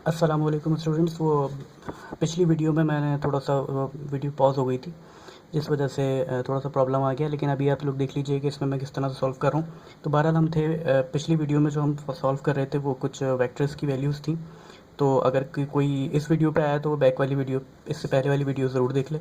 अस्सलाम वालेकुम स्टूडेंट्स। वो पिछली वीडियो में मैंने थोड़ा सा वीडियो पॉज हो गई थी, जिस वजह से थोड़ा सा प्रॉब्लम आ गया। लेकिन अभी आप लोग देख लीजिए कि इसमें मैं किस तरह से सॉल्व कर रहा हूँ। तो बहरहाल हम थे पिछली वीडियो में जो हम सॉल्व कर रहे थे वो कुछ वेक्टर्स की वैल्यूज़ थी। तो अगर कोई इस वीडियो पे आया तो वो बैक वाली वीडियो, इससे पहले वाली वीडियो ज़रूर देख ले।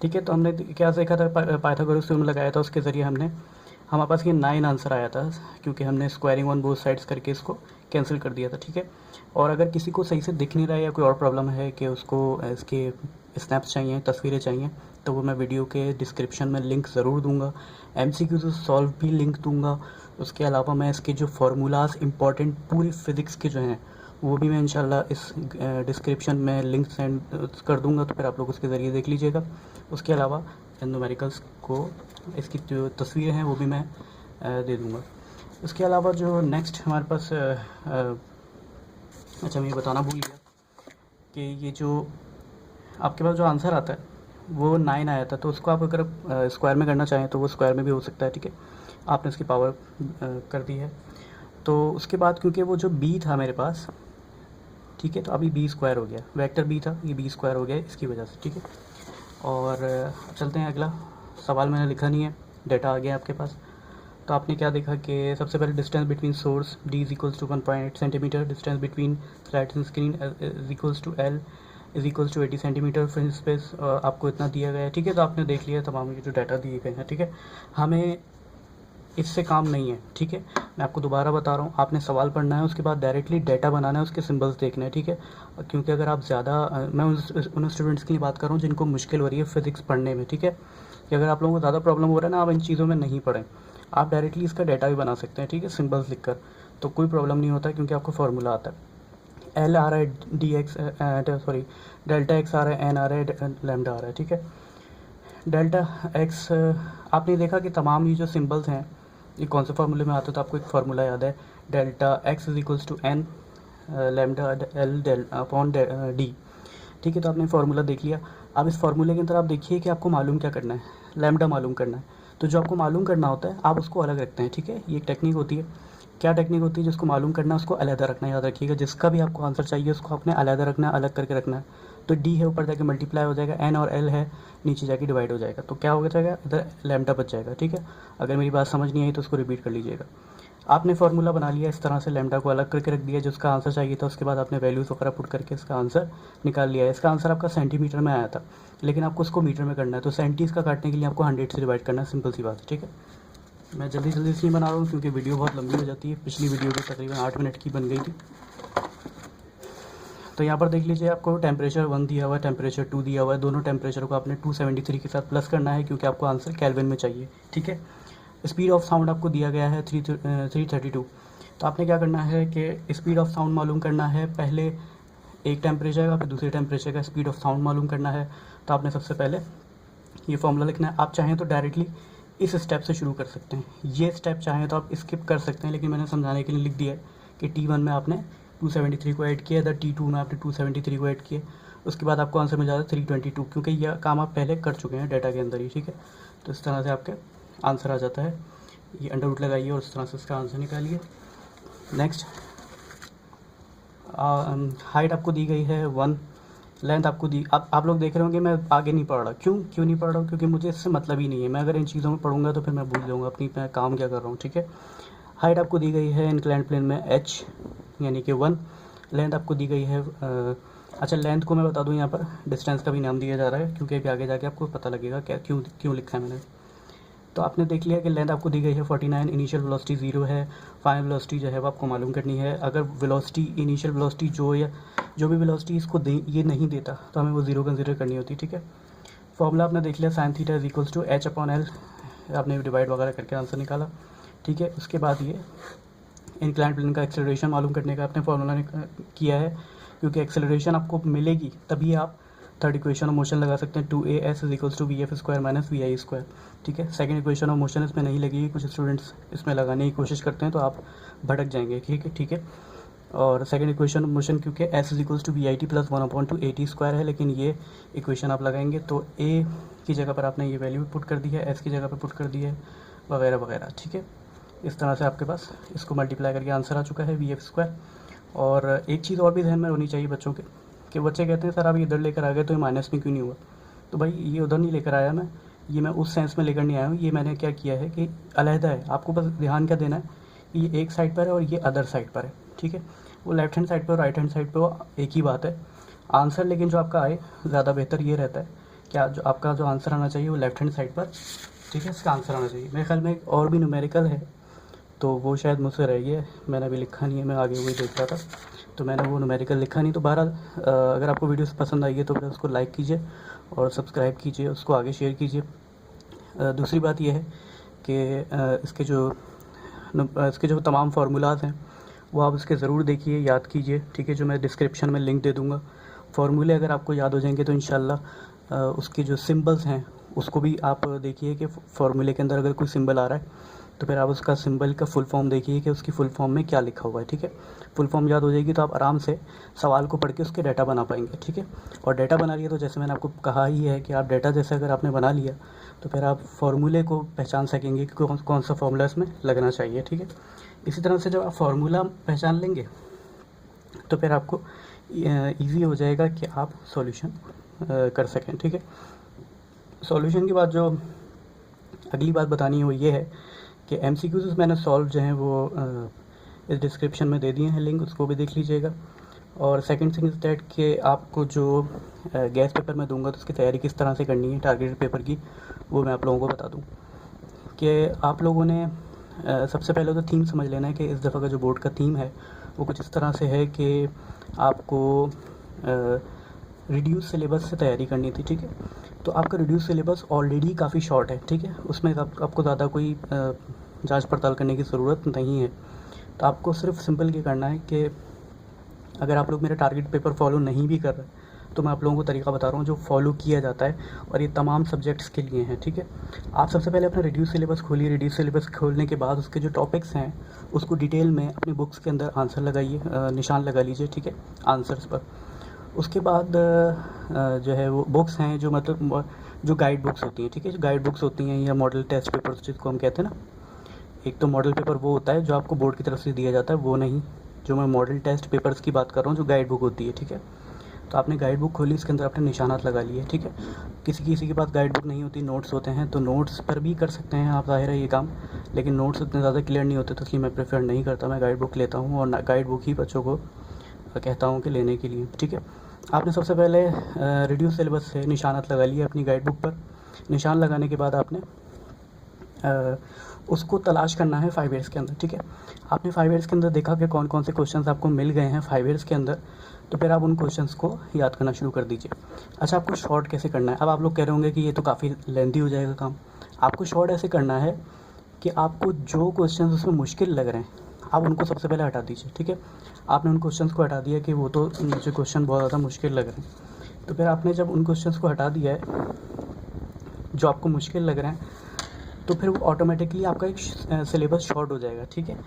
ठीक है, तो हमने क्या सीखा था, पाइथागोरस थ्योरम लगाया था। उसके ज़रिए हमारे पास ये 9 आंसर आया था, क्योंकि हमने स्क्वायरिंग ऑन बोथ साइड्स करके इसको कैंसिल कर दिया था। ठीक है, और अगर किसी को सही से दिख नहीं रहा है या कोई और प्रॉब्लम है कि उसको इसके स्नैप्स चाहिए, तस्वीरें चाहिए, तो वो मैं वीडियो के डिस्क्रिप्शन में लिंक ज़रूर दूंगा। एमसीक्यू से सॉल्व भी लिंक दूंगा। उसके अलावा मैं इसके जो फार्मूलाज इंपॉर्टेंट पूरी फिज़िक्स के जो हैं वो भी मैं इंशाल्लाह इस डिस्क्रिप्शन में लिंक सेंड कर दूंगा, तो फिर आप लोग उसके ज़रिए देख लीजिएगा। उसके अलावा न्यूमेरिकल्स को इसकी जो तस्वीरें हैं वो भी मैं दे दूंगा। उसके अलावा जो नेक्स्ट हमारे पास अच्छा, मैं ये बताना भूल गया कि ये जो आपके पास जो आंसर आता है वो 9 आया था। तो उसको आप अगर स्क्वायर में करना चाहें तो वो स्क्वायर में भी हो सकता है। ठीक है, आपने इसकी पावर कर दी है। तो उसके बाद क्योंकि वो जो बी था मेरे पास, ठीक है, तो अभी बी स्क्वायर हो गया, वेक्टर बी था, ये बी स्क्वायर हो गया इसकी वजह से। ठीक है, और चलते हैं अगला सवाल। मैंने लिखा नहीं है, डेटा आ गया आपके पास। तो आपने क्या देखा कि सबसे पहले distance between source D is equals to 1.8 centimetre, distance between slides screen is equals to L is equals to 80 centimetre, free space आपको इतना दिया गया है। ठीक है, तो आपने देख लिया तमाम ये जो डाटा दिए गए हैं। ठीक है, हमें इससे काम नहीं है। ठीक है, मैं आपको दोबारा बता रहा हूँ, आपने सवाल पढ़ना है, उसके बाद डायरेक्टली डाटा बनाना है, उसके सिंबल्स देखने हैं। ठीक है, क्योंकि अगर आप ज़्यादा मैं उन स्टूडेंट्स के लिए बात कर रहा हूँ जिनको मुश्किल हो रही है फिज़िक्स पढ़ने में। ठीक है, कि अगर आप लोगों को ज़्यादा प्रॉब्लम हो रहा है ना, आप इन चीज़ों में नहीं पढ़ें, आप डायरेक्टली इसका डाटा भी बना सकते हैं। ठीक है, सिंबल्स लिखकर, तो कोई प्रॉब्लम नहीं होता, क्योंकि आपको फार्मूला आता है। एल आ रहा है, D X sorry delta X आ रहा है, एन आ रहा है, लैम्डा आ रहा है। ठीक है, डेल्टा एक्स आपने देखा कि तमाम ये जो सिंबल्स हैं ये कौन से फार्मूले में आते हैं। तो आपको एक फार्मूला याद है, delta X is equals to N lambda L del upon D. ठीक है, तो आपने फार्मूला देख लिया। अब इस फार्मूले के अंदर आप देखिए कि आपको मालूम क्या करना है, लैम्डा मालूम करना है। तो जो आपको मालूम करना होता है आप उसको अलग रखते हैं। ठीक है, ये एक टेक्निक होती है। क्या टेक्निक होती है? जिसको मालूम करना है उसको अलहदा रखना, याद रखिएगा। जिसका भी आपको आंसर चाहिए उसको आपने अलहदा रखना है, अलग करके रखना है। तो डी है ऊपर जाके मल्टीप्लाई हो जाएगा, एन और एल है नीचे जाके डिवाइड हो जाएगा। तो क्या हो जाएगा, इधर लैम्डा बच जाएगा। ठीक है, अगर मेरी बात समझ नहीं आई तो उसको रिपीट कर लीजिएगा। आपने फार्मूला बना लिया इस तरह से, लैम्डा को अलग करके रख दिया जिसका आंसर चाहिए था। उसके बाद आपने वैल्यूज़ वगैरह पुट करके इसका आंसर निकाल लिया है। इसका आंसर आपका सेंटीमीटर में आया था, लेकिन आपको उसको मीटर में करना है। तो 70 का काटने के लिए आपको 100 से डिवाइड करना है, सिंपल सी बात है। ठीक है, मैं जल्दी जल्दी इसलिए बना रहा हूँ क्योंकि वीडियो बहुत लंबी हो जाती है। पिछली वीडियो भी तकरीबन 8 मिनट की बन गई थी। तो यहाँ पर देख लीजिए, आपको टेम्परेचर 1 दिया हुआ है, टेम्परेचर 2 दिया हुआ है। दोनों टेम्परेचर को आपने 273 के साथ प्लस करना है, क्योंकि आपको आंसर केल्विन में चाहिए। ठीक है, स्पीड ऑफ साउंड आपको दिया गया है 332। तो आपने क्या करना है कि स्पीड ऑफ साउंड मालूम करना है। पहले एक टेम्परेचर का, फिर दूसरे टेम्परेचर का स्पीड ऑफ साउंड मालूम करना है। तो आपने सबसे पहले ये फॉर्मूला लिखना है। आप चाहें तो डायरेक्टली इस स्टेप से शुरू कर सकते हैं, ये स्टेप चाहें तो आप स्किप कर सकते हैं, लेकिन मैंने समझाने के लिए लिख दिया है कि T1 में आपने 273 को ऐड किया, इधर T2 में आपने 273 को ऐड किया। उसके बाद आपको आंसर मिल जाता है 322, क्योंकि यह काम आप पहले कर चुके हैं डाटा के अंदर ही। ठीक है, तो इस तरह से आपके आंसर आ जाता है। ये अंडर रूट लगाइए और इस तरह से इसका आंसर निकालिए। नेक्स्ट, हाइट आपको दी गई है 1, लेंथ आपको दी। आप लोग देख रहे होंगे मैं आगे नहीं पढ़ रहा। क्यों नहीं पढ़ रहा हूँ? क्योंकि मुझे इससे मतलब ही नहीं है। मैं अगर इन चीज़ों में पढ़ूंगा तो फिर मैं भूल जाऊँगा अपनी मैं काम क्या कर रहा हूँ। ठीक है, हाइट आपको दी गई है इंक्लाइंड प्लेन में h यानी कि 1। लेंथ आपको दी गई है अच्छा, लेंथ को मैं बता दूँ, यहाँ पर डिस्टेंस का भी नाम दिया जा रहा है, क्योंकि अभी आगे जाके आपको पता लगेगा क्या क्यों लिखा है मैंने। तो आपने देख लिया कि लेंथ आपको दी गई है 49, इनिशियल वेलोसिटी 0 है, फाइनल वेलोसिटी जो है वो आपको मालूम करनी है। अगर वेलोसिटी इनिशियल वेलोसिटी जो भी वेलोसिटी इसको ये नहीं देता तो हमें वो 0 कंसिडर करनी होती है। ठीक है, फॉर्मूला आपने देख लिया, sine theta is equals to h upon L, आपने डिवाइड वगैरह करके आंसर निकाला। ठीक है, उसके बाद ये इंक्लाइंड प्लेन का एक्सेलरेशन मालूम करने का आपने फार्मूला किया है, क्योंकि एक्सेलरेशन आपको मिलेगी तभी आप थर्ड इक्वेशन ऑफ मोशन लगा सकते हैं, 2as is equals to V F square minus V I square. ठीक है, सेकंड इक्वेशन ऑफ मोशन इसमें नहीं लगेगी, कुछ स्टूडेंट्स इसमें लगाने की कोशिश करते हैं तो आप भटक जाएंगे। ठीक है, और सेकंड इक्वेशन ऑफ मोशन क्योंकि s is equals to V I T plus 1/2 square है, लेकिन ये इक्वेशन आप लगाएंगे तो a की जगह पर आपने ये वैल्यू पुट कर दी है, s की जगह पर पुट कर दी है, वगैरह वगैरह। ठीक है, इस तरह से आपके पास इसको मल्टीप्लाई करके आंसर आ चुका है वी एफ स्क्वायर। और एक चीज़ और भी ध्यान में होनी चाहिए बच्चों के, कि बच्चे कहते हैं सर आप इधर लेकर आ गए तो ये माइनस में क्यों नहीं हुआ। तो भाई ये उधर नहीं लेकर आया मैं, ये मैं उस सेंस में लेकर नहीं आया हूँ। ये मैंने क्या किया है कि अलहदा है, आपको बस ध्यान क्या देना है कि ये एक साइड पर है और ये अदर साइड पर है, ठीक है। वो लेफ्ट हैंड साइड पर और राइट हैंड साइड पर वो एक ही बात है। आंसर लेकिन जो आपका आए ज़्यादा बेहतर ये रहता है क्या, जो आपका जो आंसर आना चाहिए वो लेफ्ट हैंड साइड पर, ठीक है, इसका आंसर आना चाहिए। मेरे ख्याल में एक और भी न्यूमेरिकल है, तो वो शायद मुझसे रह गया है, मैंने अभी लिखा नहीं है, मैं आगे वही देख रहा था, तो मैंने वो न्यूमेरिकल लिखा नहीं। तो बहरहाल अगर आपको वीडियोस पसंद आई है तो फिर उसको लाइक कीजिए और सब्सक्राइब कीजिए, उसको आगे शेयर कीजिए। दूसरी बात यह है कि इसके जो तमाम फार्मूलाज़ हैं वो आप इसके ज़रूर देखिए, याद कीजिए, ठीक है, जो मैं डिस्क्रिप्शन में लिंक दे दूँगा। फार्मूले अगर आपको याद हो जाएंगे तो इंशाल्लाह उसके जो सिंबल्स हैं उसको भी आप देखिए कि फार्मूले के अंदर अगर कोई सिंबल आ रहा है तो फिर आप उसका सिंबल का फुल फॉर्म देखिए कि उसकी फुल फॉर्म में क्या लिखा हुआ है, ठीक है। फुल फॉर्म याद हो जाएगी तो आप आराम से सवाल को पढ़ के उसके डाटा बना पाएंगे, ठीक है। और डाटा बना लिया तो जैसे मैंने आपको कहा ही है कि आप डाटा जैसे अगर आपने बना लिया तो फिर आप फार्मूले को पहचान सकेंगे कि कौन सा फार्मूला इसमें लगना चाहिए, ठीक है। इसी तरह से जब आप फार्मूला पहचान लेंगे तो फिर आपको ईज़ी हो जाएगा कि आप सॉल्यूशन कर सकें, ठीक है। सॉल्यूशन के बाद जो अगली बात बतानी है वो ये है कि MCQs मैंने सॉल्व जो हैं वो इस डिस्क्रिप्शन में दे दिए हैं लिंक, उसको भी देख लीजिएगा। और सेकंड थिंग इज़ दैट कि आपको जो गैस पेपर मैं दूंगा तो उसकी तैयारी किस तरह से करनी है टारगेटेड पेपर की, वो मैं आप लोगों को बता दूं। कि आप लोगों ने सबसे पहले तो थीम समझ लेना है कि इस दफ़ा का जो बोर्ड का थीम है वो कुछ इस तरह से है कि आपको रिड्यूस सिलेबस से तैयारी करनी थी, ठीक है। तो आपका रिड्यूस सिलेबस ऑलरेडी काफ़ी शॉर्ट है, ठीक है, उसमें आपको ज़्यादा कोई जांच पड़ताल करने की ज़रूरत नहीं है। तो आपको सिर्फ सिंपल ये करना है कि अगर आप लोग मेरा टारगेट पेपर फॉलो नहीं भी कर रहे तो मैं आप लोगों को तरीका बता रहा हूँ जो फॉलो किया जाता है, और ये तमाम सब्जेक्ट्स के लिए हैं, ठीक है। आप सबसे पहले अपना रिड्यूस सिलेबस खोलिए। रिड्यूस सिलेबस खोलने के बाद उसके जो टॉपिक्स हैं उसको डिटेल में अपनी बुक्स के अंदर आंसर लगाइए, निशान लगा लीजिए, ठीक है, आंसर्स पर। उसके बाद जो है वो बुक्स हैं जो मतलब जो गाइड बुक्स होती हैं, ठीक है, जो गाइड बुक्स होती हैं या मॉडल टेस्ट पेपर्स जिसको हम कहते हैं ना। एक तो मॉडल पेपर वो होता है जो आपको बोर्ड की तरफ से दिया जाता है, वो नहीं, जो मैं मॉडल टेस्ट पेपर्स की बात कर रहा हूँ, जो गाइड बुक होती है, ठीक है। तो आपने गाइड बुक खोली, इसके अंदर अपने निशानात लगा लिए, ठीक है। किसी के पास गाइड बुक नहीं होती, नोट्स होते हैं, तो नोट्स पर भी कर सकते हैं आप, ज़ाहिर है ये काम, लेकिन नोट्स उतने ज़्यादा क्लियर नहीं होते तो इसलिए मैं प्रेफर नहीं करता, मैं गाइड बुक लेता हूँ और गाइड बुक ही बच्चों को कहता हूँ कि लेने के लिए, ठीक है। आपने सबसे पहले रिड्यूस सिलेबस से निशानात लगा लिए अपनी गाइड बुक पर। निशान लगाने के बाद आपने उसको तलाश करना है 5 ईयर्स के अंदर, ठीक है। आपने 5 ईयर्स के अंदर देखा कि कौन कौन से क्वेश्चंस आपको मिल गए हैं 5 ईयर्स के अंदर, तो फिर आप उन क्वेश्चंस को याद करना शुरू कर दीजिए। अच्छा, आपको शॉर्ट कैसे करना है? अब आप लोग कह रहे होंगे कि ये तो काफ़ी लेंथी हो जाएगा काम। आपको शॉर्ट ऐसे करना है कि आपको जो क्वेश्चंस उसमें मुश्किल लग रहे हैं आप उनको सबसे पहले हटा दीजिए, ठीक है। आपने उन क्वेश्चंस को हटा दिया कि वो तो मुझे क्वेश्चन बहुत ज़्यादा मुश्किल लग रहे हैं, तो फिर आपने जब उन क्वेश्चंस को हटा दिया है जो आपको मुश्किल लग रहे हैं, तो फिर वो ऑटोमेटिकली आपका एक सिलेबस शॉर्ट हो जाएगा, ठीक है।